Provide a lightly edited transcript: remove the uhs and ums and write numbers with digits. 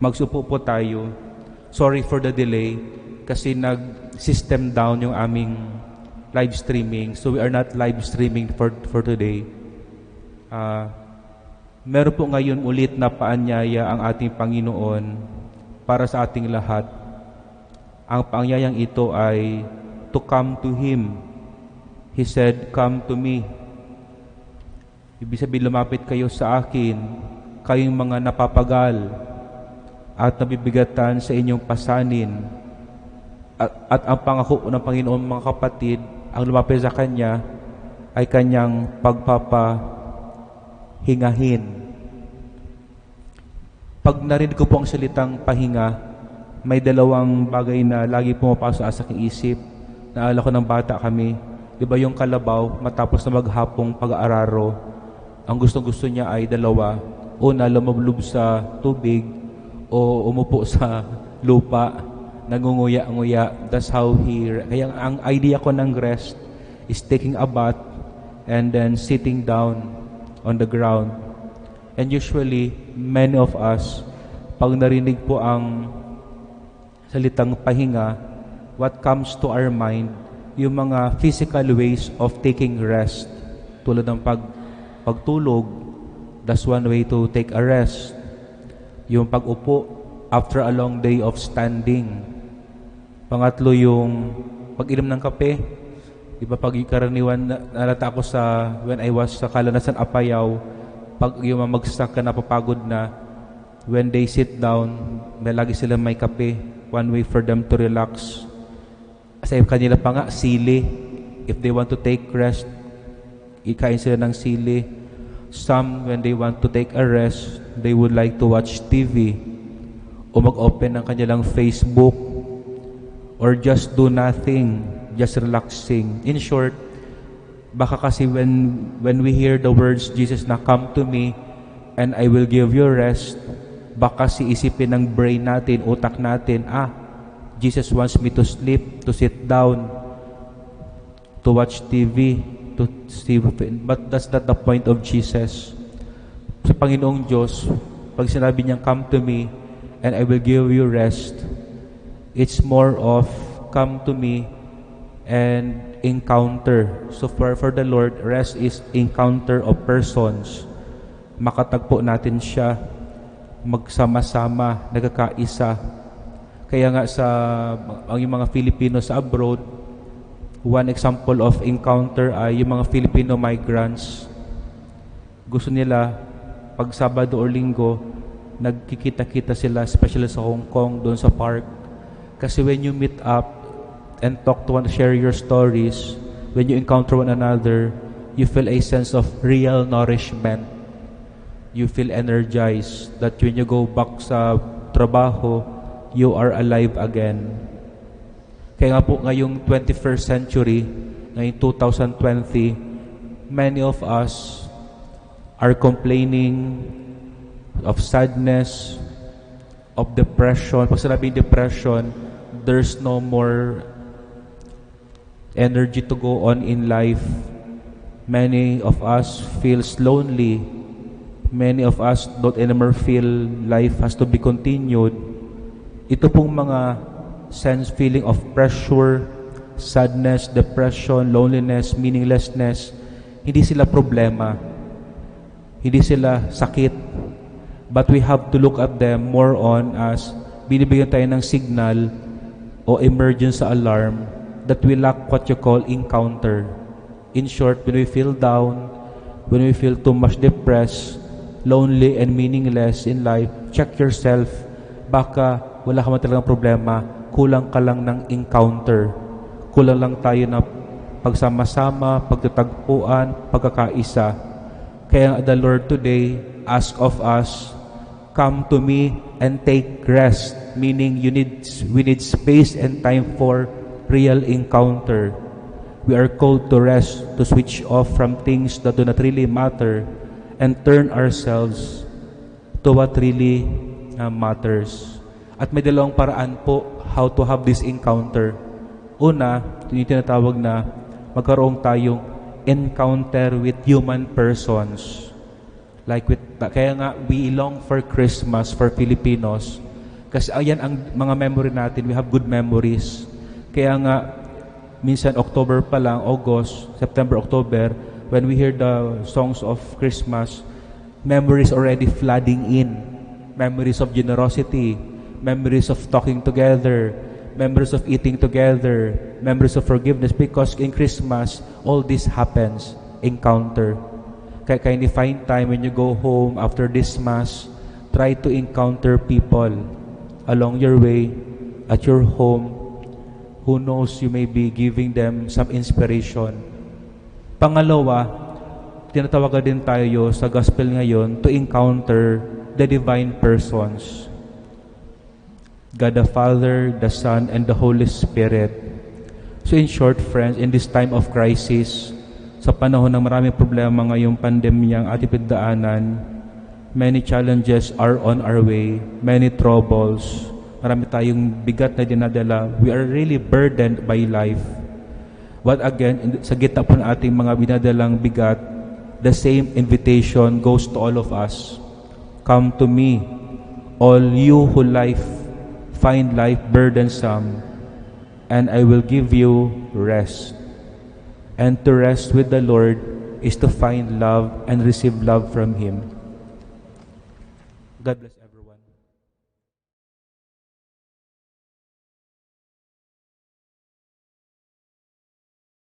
Magsupo po tayo. Sorry for the delay kasi nag-system down yung aming live streaming. So we are not live streaming for today. Meron po ngayon ulit na paanyaya ang ating Panginoon para sa ating lahat. Ang paanyayang ito ay to come to Him. He said, "Come to me." Ibig sabihin, lumapit kayo sa akin, kayong mga napapagal at nabibigatan sa inyong pasanin. At ang pangako ng Panginoon, mga kapatid, ang lumapit sa Kanya ay Kanyang pagpapahingahin. Pag narinig ko po ang salitang pahinga, may dalawang bagay na lagi pumapasok sa aking isip. Naalala ko ng bata kami, di ba yung kalabaw, matapos na maghapong pag-aararo, ang gustong-gusto niya ay dalawa. Una, lumablob sa tubig, o umupo sa lupa, nangunguya-nguya. That's how kaya ang idea ko ng rest is taking a bath and then sitting down on the ground. And usually, many of us, pag narinig po ang salitang pahinga, what comes to our mind, yung mga physical ways of taking rest. Tulad ng pagtulog, that's one way to take a rest. Yung pag-upo after a long day of standing. Pangatlo, yung pag-inom ng kape. Diba pag karaniwan, nalata ako when I was sa Kalanasan, Apayao, pag yung mamagsak ka, napapagod na, when they sit down, may lagi sila may kape. One way for them to relax. Sa kanila pa nga, sili. If they want to take rest, ikain sila ng sili. Some, when they want to take a rest, they would like to watch TV o mag-open ng kanilang Facebook or just do nothing, just relaxing. In short, baka kasi when we hear the words, Jesus na, "Come to me and I will give you rest," baka si isipin ng brain natin, utak natin, Jesus wants me to sleep, to sit down, to watch TV, to see. But that's not the point of Jesus. Sa Panginoong Diyos, pag sinabi niyang, "Come to me and I will give you rest," it's more of come to me and encounter. So for the Lord, rest is encounter of persons. Makatagpo natin siya, magsama-sama, nagkakaisa. Kaya nga yung mga Filipino sa abroad, one example of encounter ay yung mga Filipino migrants. Gusto nila, pag Sabado o Linggo, nagkikita-kita sila, especially sa Hong Kong, doon sa park. Kasi when you meet up and talk to one, share your stories, when you encounter one another, you feel a sense of real nourishment. You feel energized that when you go back sa trabaho, you are alive again. Kaya nga po ngayong 21st century, ngayong 2020, many of us are complaining of sadness, of depression. Pag sinabing depression, there's no more energy to go on in life. Many of us feels lonely. Many of us don't anymore feel life has to be continued. Ito pong mga feeling of pressure, sadness, depression, loneliness, meaninglessness, hindi sila problema. Hindi sila sakit. But we have to look at them more on as binibigyan tayo ng signal o emergency alarm that we lack what you call encounter. In short, when we feel down, when we feel too much depressed, lonely and meaningless in life, check yourself. Baka wala ka man talagang problema, kulang ka lang ng encounter. Kulang lang tayo na pagsama-sama, pagtatagpuan, pagkakaisa. Kaya the Lord today ask of us, "Come to me and take rest," meaning we need space and time for real encounter. We are called to rest, to switch off from things that do not really matter and turn ourselves to what really matters. At may dalawang paraan po how to have this encounter. Una, yung tinatawag na magkaroon tayong encounter with human persons. Kaya nga, we long for Christmas for Filipinos Kasi ayan ang mga memory natin, we have good memories. Kaya nga, minsan October pa lang, August, September, October, when we hear the songs of Christmas, memories already flooding in. Memories of generosity, memories of talking together, memories of eating together, memories of forgiveness, because in Christmas, all this happens, encounter. Kaya kindly find time when you go home after this Mass, try to encounter people along your way, at your home. Who knows, you may be giving them some inspiration. Pangalawa, tinatawagan din tayo sa gospel ngayon to encounter the divine persons. God the Father, the Son, and the Holy Spirit. So in short, friends, in this time of crisis, sa panahon ng maraming problema ngayong pandemyang ating pinagdaanan, many challenges are on our way, many troubles, marami tayong bigat na dinadala. We are really burdened by life. But again, sa gitna po ng ating mga binadalang bigat, the same invitation goes to all of us. Come to me, all you who find life burdensome, and I will give you rest. And to rest with the Lord is to find love and receive love from Him. God bless everyone.